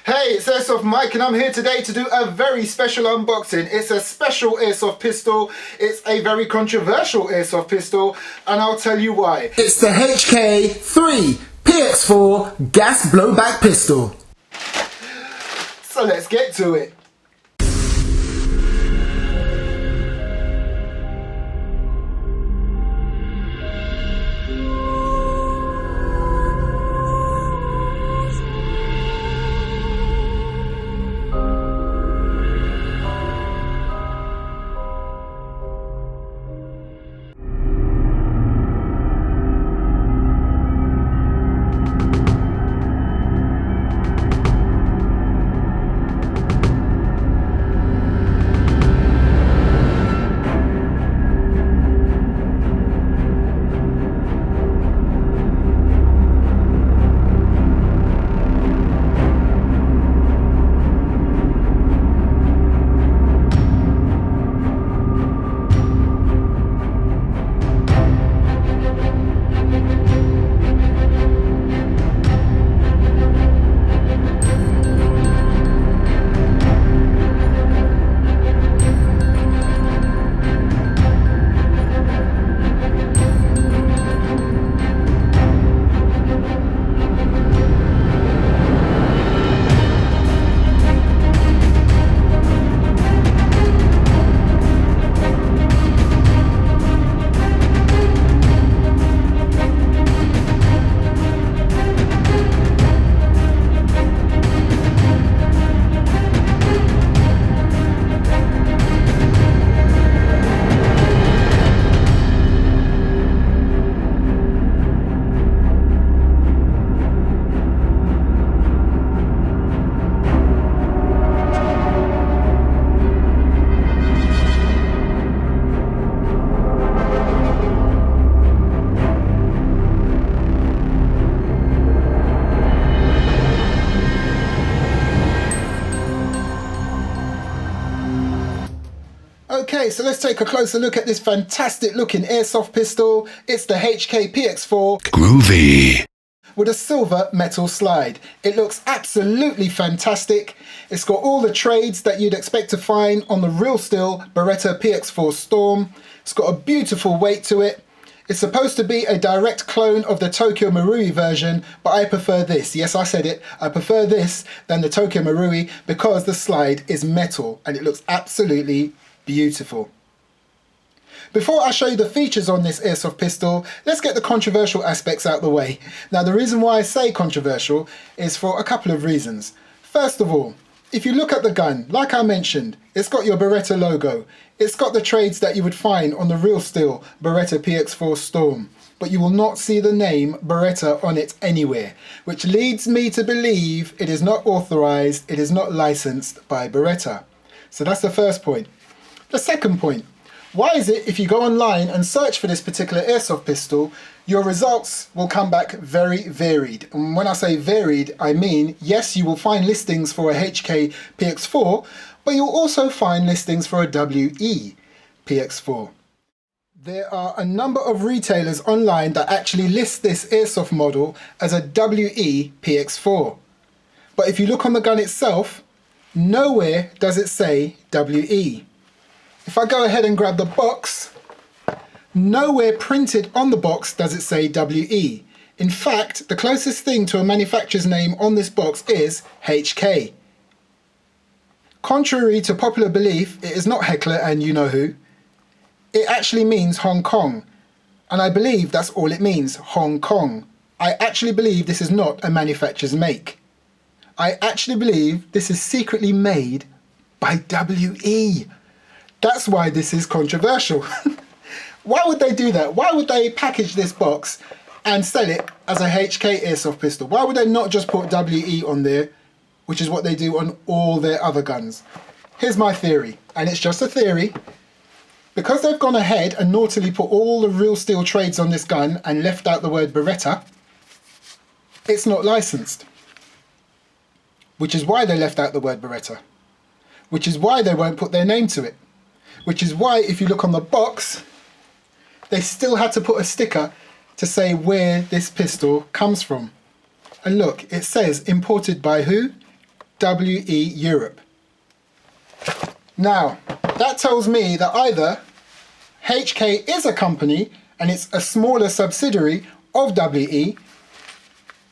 Hey, it's Airsoft Mike and I'm here today to do a very special unboxing. It's a special airsoft pistol. It's a very controversial airsoft pistol and I'll tell you why. It's the HK PX4 gas blowback pistol. So let's get to it. Okay, so let's take a closer look at this fantastic looking airsoft pistol. It's the HK PX4 Groovy with a silver metal slide. It looks absolutely fantastic. It's got all the trades that you'd expect to find on the real steel Beretta PX4 STORM. It's got a beautiful weight to it. It's supposed to be a direct clone of the Tokyo Marui version, but I prefer this. Yes, I said it. I prefer this than the Tokyo Marui because the slide is metal and it looks absolutely beautiful. Before I show you the features on this airsoft pistol, let's get the controversial aspects out the way. Now, the reason why I say controversial is for a couple of reasons. First of all, if you look at the gun, like I mentioned, it's got your Beretta logo. It's got the trades that you would find on the real steel Beretta PX4 STORM, but you will not see the name Beretta on it anywhere, which leads me to believe it is not authorized, it is not licensed by Beretta. So that's the first point. The second point, why is it if you go online and search for this particular airsoft pistol, your results will come back very varied? And when I say varied, I mean, yes, you will find listings for a HK PX4, but you'll also find listings for a WE PX4. There are a number of retailers online that actually list this airsoft model as a WE PX4. But if you look on the gun itself, nowhere does it say WE. If I go ahead and grab the box, nowhere printed on the box does it say WE. In fact, the closest thing to a manufacturer's name on this box is HK. Contrary to popular belief, it is not Heckler and you know who. It actually means Hong Kong. And I believe that's all it means, Hong Kong. I actually believe this is not a manufacturer's make. I actually believe this is secretly made by WE. That's why this is controversial. Why would they do that? Why would they package this box and sell it as a HK airsoft pistol? Why would they not just put WE on there, which is what they do on all their other guns? Here's my theory, and it's just a theory. Because they've gone ahead and naughtily put all the real steel trades on this gun and left out the word Beretta, it's not licensed. Which is why they left out the word Beretta. Which is why they won't put their name to it. Which is why, if you look on the box, they still had to put a sticker to say where this pistol comes from. And look, it says imported by who? WE Europe. Now, that tells me that either HK is a company and it's a smaller subsidiary of WE,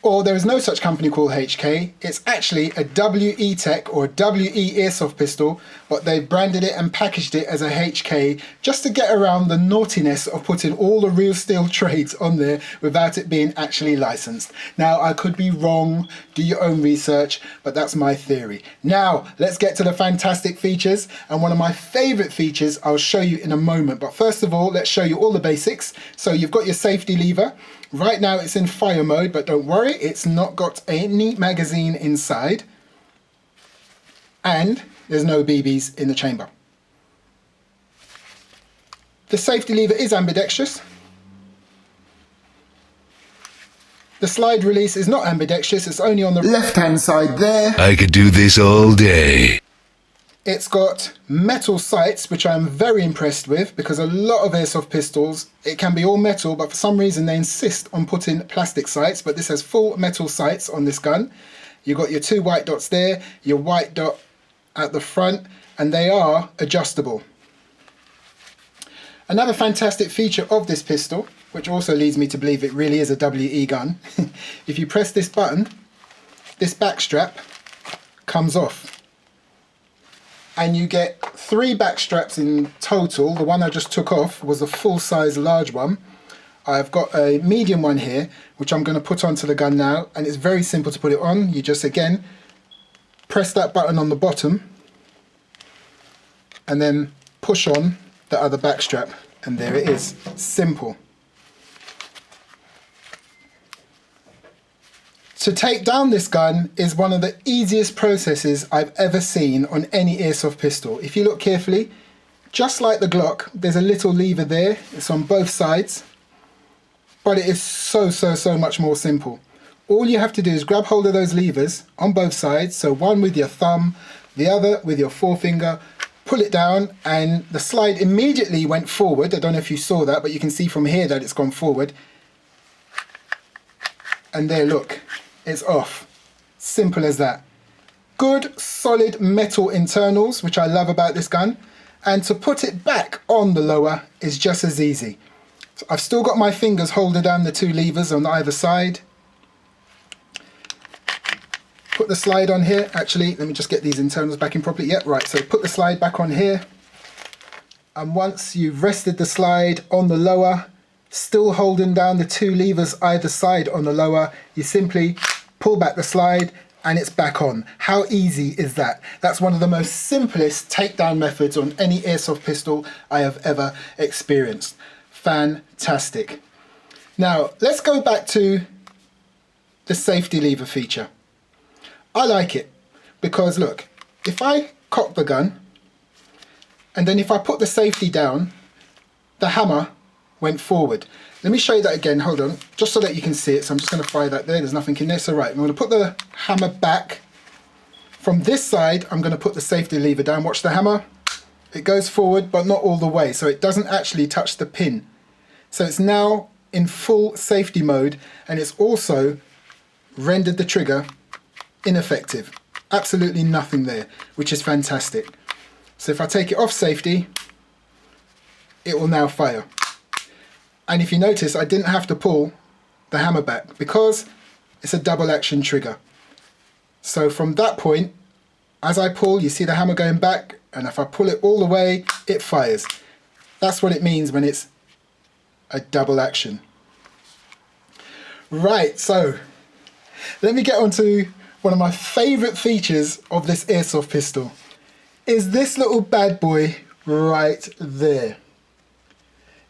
or there is no such company called HK. It's actually a WE Tech or a WE Airsoft pistol, but they've branded it and packaged it as a HK just to get around the naughtiness of putting all the real steel trades on there without it being actually licensed. Now, I could be wrong, do your own research, but that's my theory. Now, let's get to the fantastic features, and one of my favorite features I'll show you in a moment. But first of all, let's show you all the basics. So you've got your safety lever. Right now it's in fire mode, but don't worry, it's not got any magazine inside, and there's no BBs in the chamber. The safety lever is ambidextrous. The slide release is not ambidextrous, it's only on the left-hand side there. I could do this all day. It's got metal sights, which I'm very impressed with, because a lot of airsoft pistols, it can be all metal, but for some reason they insist on putting plastic sights, but this has full metal sights on this gun. You've got your 2 white dots there, your white dot at the front, and they are adjustable. Another fantastic feature of this pistol, which also leads me to believe it really is a WE gun, if you press this button, this back strap comes off. And you get 3 back straps in total. The one I just took off was a full-size large one. I've got a medium one here, which I'm going to put onto the gun now, and it's very simple to put it on. You just, again, press that button on the bottom, and then push on the other back strap, and there it is. Simple. To take down this gun is one of the easiest processes I've ever seen on any airsoft pistol. If you look carefully, just like the Glock, there's a little lever there. It's on both sides, but it is so much more simple. All you have to do is grab hold of those levers on both sides, so one with your thumb, the other with your forefinger, pull it down, and the slide immediately went forward. I don't know if you saw that, but you can see from here that it's gone forward. And there, look. It's off. Simple as that. Good solid metal internals, which I love about this gun, and to put it back on the lower is just as easy. So I've still got my fingers holding down the 2 levers on either side. Put the slide on here. Actually, let me just get these internals back in properly. Yep, right, so put the slide back on here, and once you've rested the slide on the lower, still holding down the 2 levers either side on the lower, you simply pull back the slide and it's back on. How easy is that? That's one of the most simplest takedown methods on any airsoft pistol I have ever experienced. Fantastic. Now, let's go back to the safety lever feature. I like it because look, if I cock the gun and then if I put the safety down, the hammer went forward. Let me show you that again, hold on, just so that you can see it. So I'm just going to fire that there, there's nothing in there. So right, I'm going to put the hammer back. From this side, I'm going to put the safety lever down. Watch the hammer. It goes forward, but not all the way. So it doesn't actually touch the pin. So it's now in full safety mode, and it's also rendered the trigger ineffective. Absolutely nothing there, which is fantastic. So if I take it off safety, it will now fire. And if you notice, I didn't have to pull the hammer back because it's a double action trigger. So from that point, as I pull, you see the hammer going back, and if I pull it all the way, it fires. That's what it means when it's a double action. Right, so let me get on to one of my favorite features of this airsoft pistol. Is this little bad boy right there.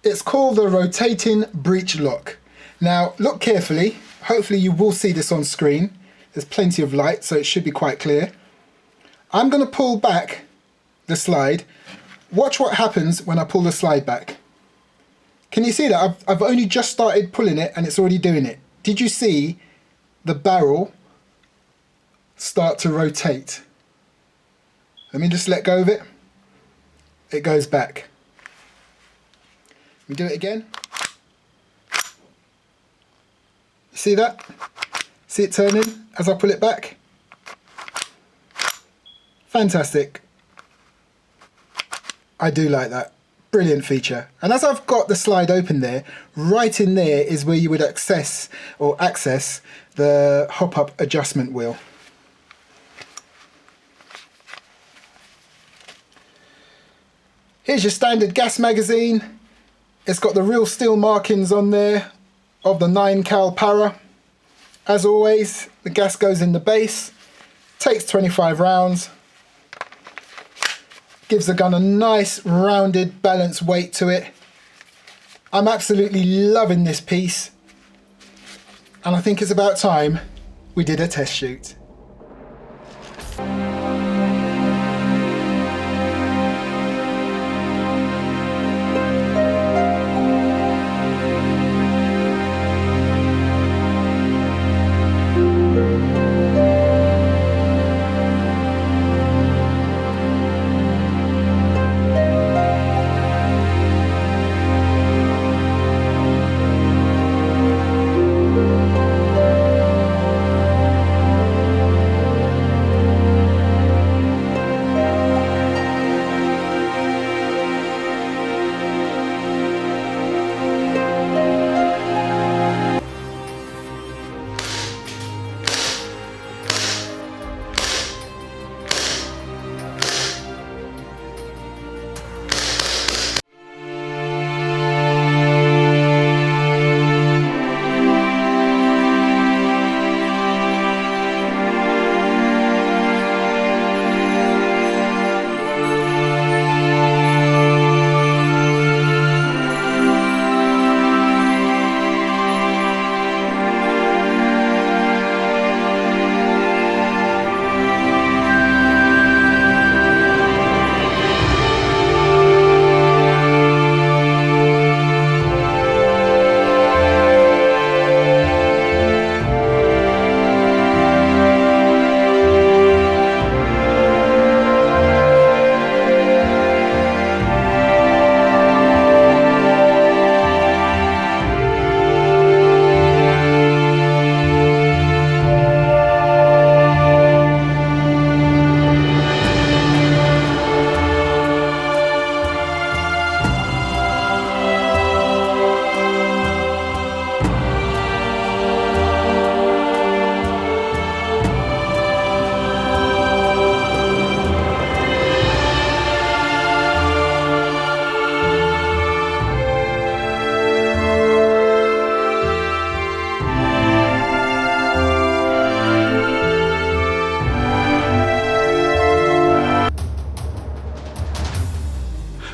It's called the rotating breech lock. Now look carefully, hopefully you will see this on screen. There's plenty of light, so it should be quite clear. I'm going to pull back the slide. Watch what happens when I pull the slide back. Can you see that? I've only just started pulling it and it's already doing it. Did you see the barrel start to rotate? Let me just let go of it. It goes back. We do it again. See that? See it turning as I pull it back? Fantastic. I do like that. Brilliant feature. And as I've got the slide open there, right in there is where you would access the hop-up adjustment wheel. Here's your standard gas magazine. It's got the real steel markings on there of the 9 cal para. As always, the gas goes in the base, takes 25 rounds, gives the gun a nice rounded balanced weight to it. I'm absolutely loving this piece, and I think it's about time we did a test shoot.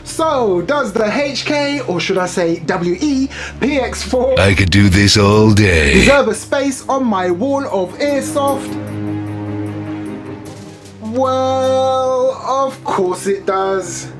So, does the HK, or should I say WE PX4, I could do this all day. deserve a space on my wall of Airsoft? Well, of course it does.